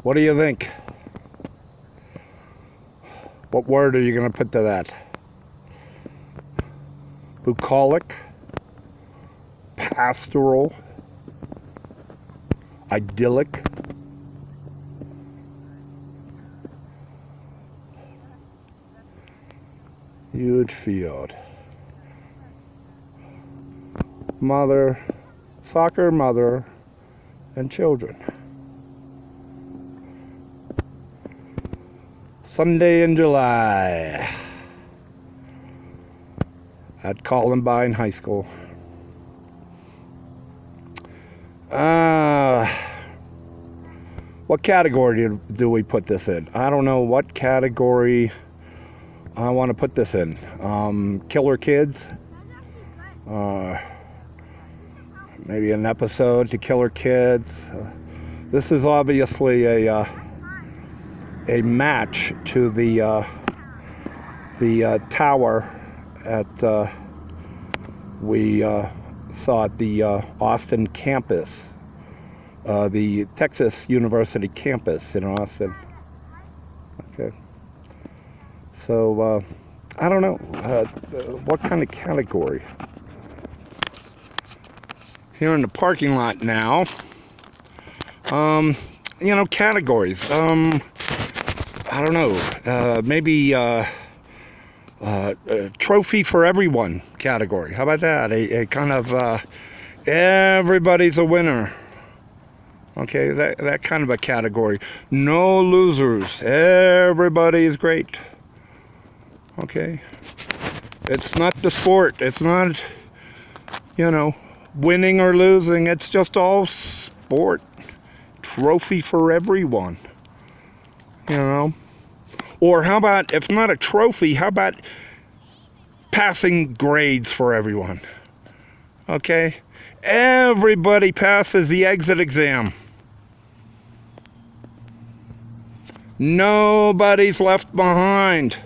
What do you think? What word are you going to put to that? Bucolic? Pastoral? Idyllic? Huge field. Mother, soccer mother, and children. Sunday in July at Columbine High School. What category do we put this in? I don't know what category I want to put this in. Killer Kids. Maybe an episode to Killer Kids. This is obviously a match to the tower at we saw at the Austin campus, the Texas University campus in Austin. Okay. So I don't know what kind of category. Here in the parking lot now. You know, categories. I don't know. Maybe trophy for everyone category. How about that? A kind of everybody's a winner. Okay, that kind of a category. No losers. Everybody's great. Okay. It's not the sport. It's not, you know, winning or losing. It's just all sport. Trophy for everyone. You know. Or how about, if not a trophy, how about passing grades for everyone? Okay? Everybody passes the exit exam. Nobody's left behind.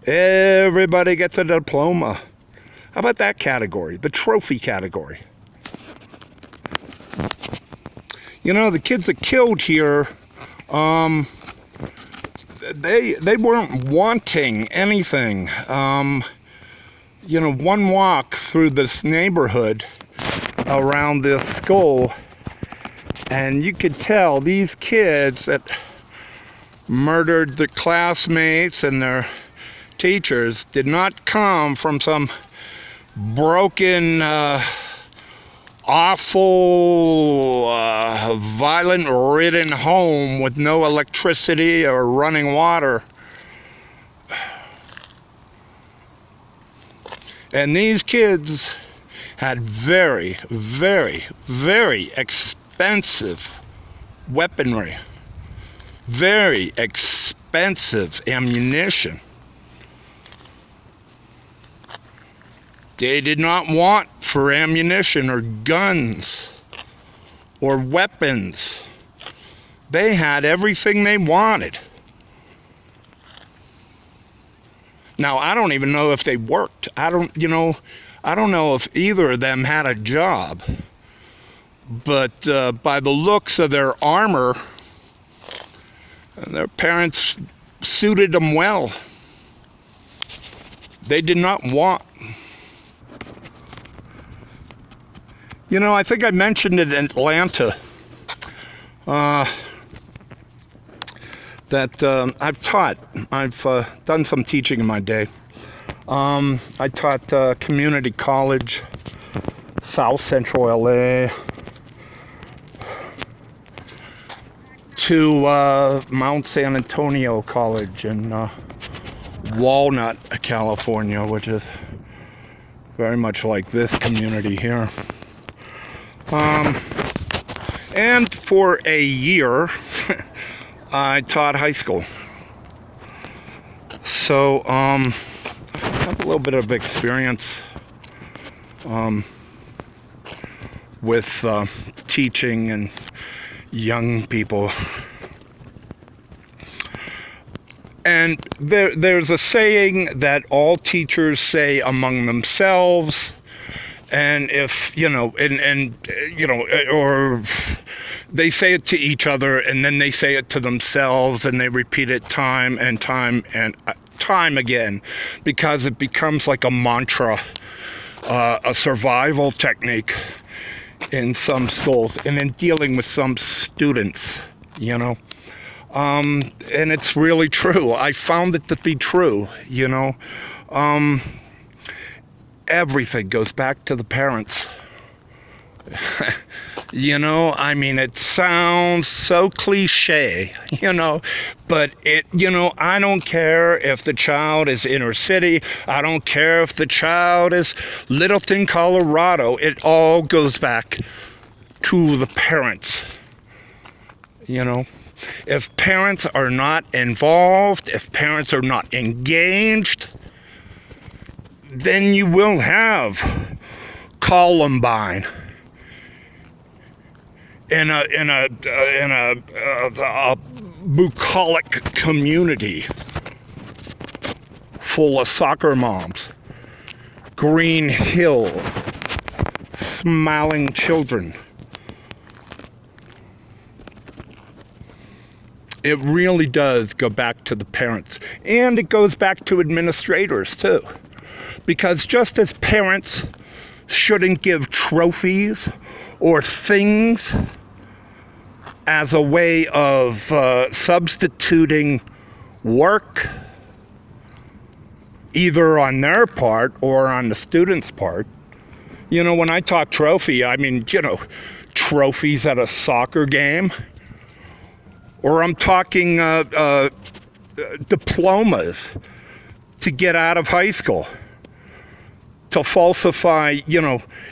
Everybody gets a diploma. How about that category? The trophy category. You know, the kids that killed here, they weren't wanting anything. You know, one walk through this neighborhood around this school, and you could tell these kids that murdered their classmates and their teachers did not come from some broken, awful, violent-ridden home with no electricity or running water. And these kids had very, very, very expensive weaponry, very expensive ammunition. They did not want for ammunition or guns or weapons. They had everything they wanted. Now, I don't even know if they worked. I don't know if either of them had a job. But by the looks of their armor, their parents suited them well. They did not want. You know, I think I mentioned it in Atlanta that I've done some teaching in my day. I taught community college, South Central LA, to Mount San Antonio College in Walnut, California, which is very much like this community here. And for a year, I taught high school. So, I have a little bit of experience with teaching and young people. And there's a saying that all teachers say among themselves, And if, or they say it to each other, and then they say it to themselves, and they repeat it time and time and time again, because it becomes like a mantra, a survival technique in some schools, and in dealing with some students, and it's really true. I found it to be true, everything goes back to the parents. It sounds so cliche, but I don't care if the child is inner city. I don't care if the child is Littleton, Colorado. It all goes back to the parents. If parents are not involved, if parents are not engaged, then you will have Columbine in a bucolic community full of soccer moms, green hills, smiling children. It really does go back to the parents, and it goes back to administrators too. Because just as parents shouldn't give trophies or things as a way of substituting work, either on their part or on the student's part. When I talk trophy, I mean, trophies at a soccer game. Or I'm talking diplomas to get out of high school, to falsify,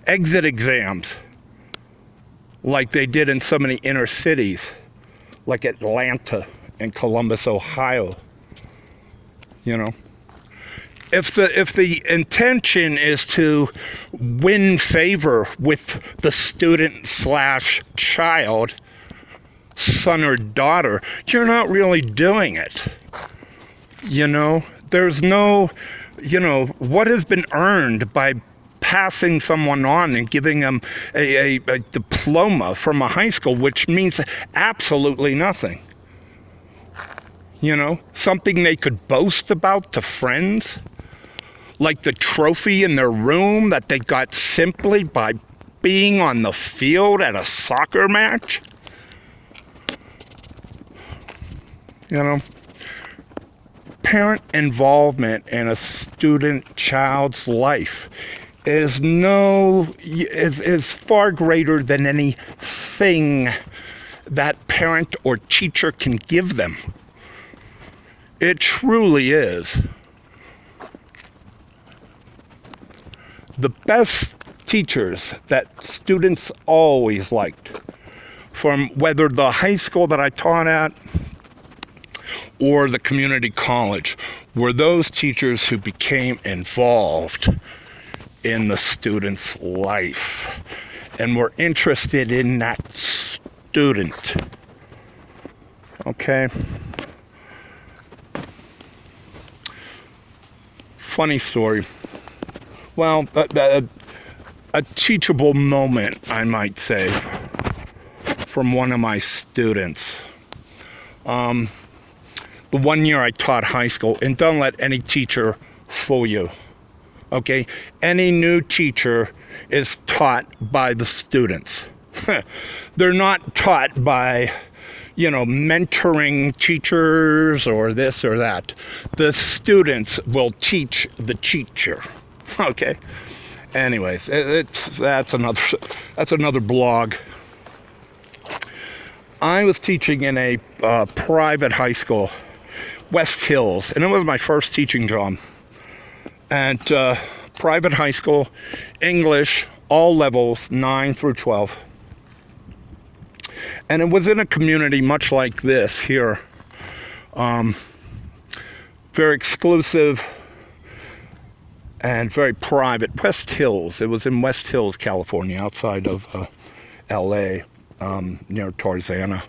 exit exams like they did in so many inner cities, like Atlanta and Columbus, Ohio. If the intention is to win favor with the student/child, son or daughter, you're not really doing it. There's no, what has been earned by passing someone on and giving them a diploma from a high school, which means absolutely nothing. Something they could boast about to friends, like the trophy in their room that they got simply by being on the field at a soccer match. Parent involvement in a child's life is far greater than anything that parent or teacher can give them. It truly is. The best teachers that students always liked, from whether the high school that I taught at or the community college, were those teachers who became involved in the student's life and were interested in that student. Okay? Funny story. Well, a teachable moment, I might say, from one of my students. The 1 year I taught high school, and don't let any teacher fool you, okay? Any new teacher is taught by the students. They're not taught by, mentoring teachers or this or that. The students will teach the teacher, okay? Anyways, that's another blog. I was teaching in a private high school, West Hills, and it was my first teaching job. And private high school, English, all levels, 9 through 12. And it was in a community much like this here. Very exclusive and very private. West Hills. It was in West Hills, California, outside of LA, near Tarzana.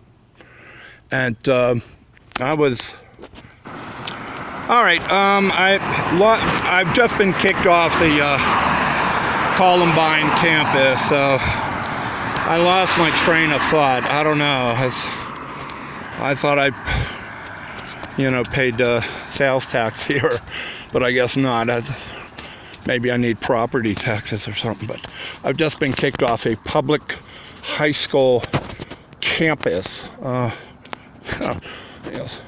And I was... All right, I've just been kicked off the Columbine campus, so I lost my train of thought. I don't know. I thought I, paid sales tax here, but I guess not. Maybe I need property taxes or something, but I've just been kicked off a public high school campus. Yes,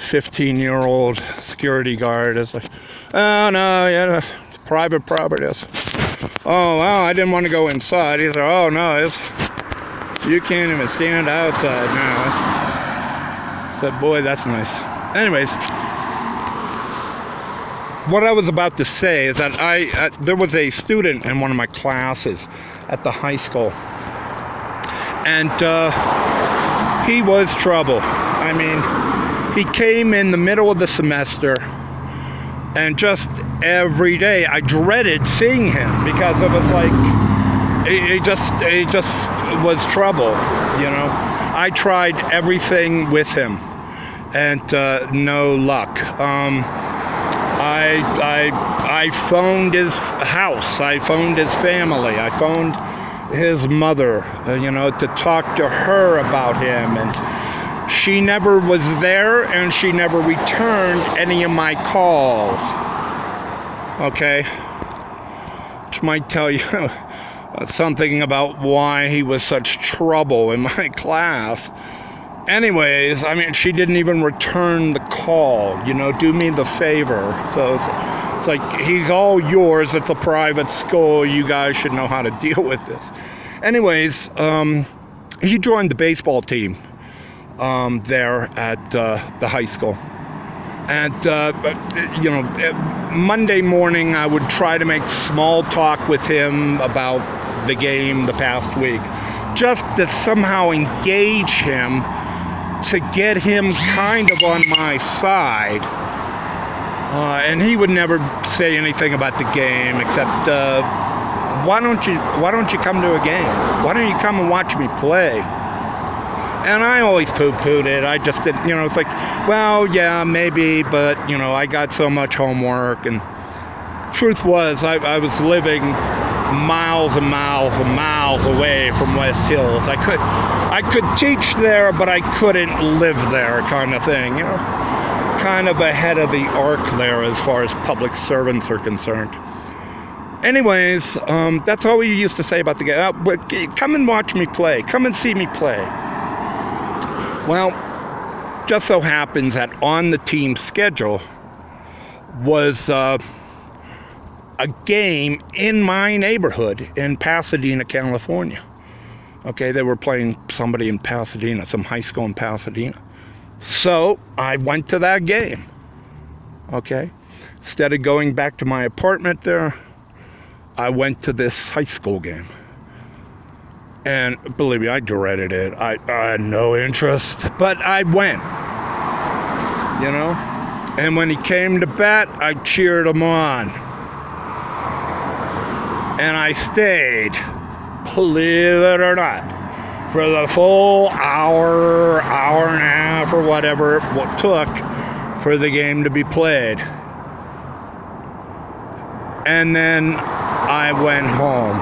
15-year-old security guard is like, oh no, yeah, private property. Oh well, I didn't want to go inside. He's like, oh no, you can't even stand outside now. I said, boy, that's nice. Anyways, what I was about to say is that there was a student in one of my classes at the high school, and he was trouble. I mean, he came in the middle of the semester, and just every day I dreaded seeing him because it was like he just was trouble. I tried everything with him, and no luck. I phoned his house. I phoned his family. I phoned his mother, to talk to her about him, and she never was there, and she never returned any of my calls. Okay, which might tell you something about why he was such trouble in my class. Anyways, I mean, she didn't even return the call, do me the favor. So it's like, he's all yours. It's a private school. You guys should know how to deal with this. Anyways, he joined the baseball team there at the high school. And, Monday morning I would try to make small talk with him about the game the past week, just to somehow engage him, to get him kind of on my side. And he would never say anything about the game except, why don't you come to a game? Why don't you come and watch me play? And I always poo-pooed it. I just didn't, it's like, well, yeah, maybe, but, I got so much homework. And truth was, I was living miles and miles and miles away from West Hills. I could teach there, but I couldn't live there, kind of thing, kind of ahead of the arc there as far as public servants are concerned. Anyways, that's all we used to say about the game. Come and watch me play. Come and see me play. Well, just so happens that on the team schedule was a game in my neighborhood in Pasadena, California. Okay, they were playing somebody in Pasadena, some high school in Pasadena. So I went to that game. Okay, instead of going back to my apartment there, I went to this high school game. And believe me, I dreaded it. I had no interest, but I went, And when he came to bat, I cheered him on. And I stayed, believe it or not, for the full hour and a half, or whatever it took for the game to be played. And then I went home.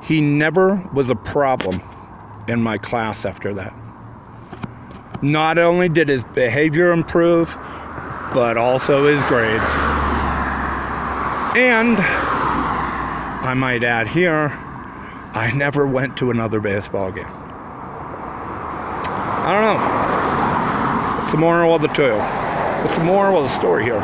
He never was a problem in my class after that. Not only did his behavior improve, but also his grades. And I might add here, I never went to another baseball game. I don't know. What's the moral of the tale? What's the moral of the story here?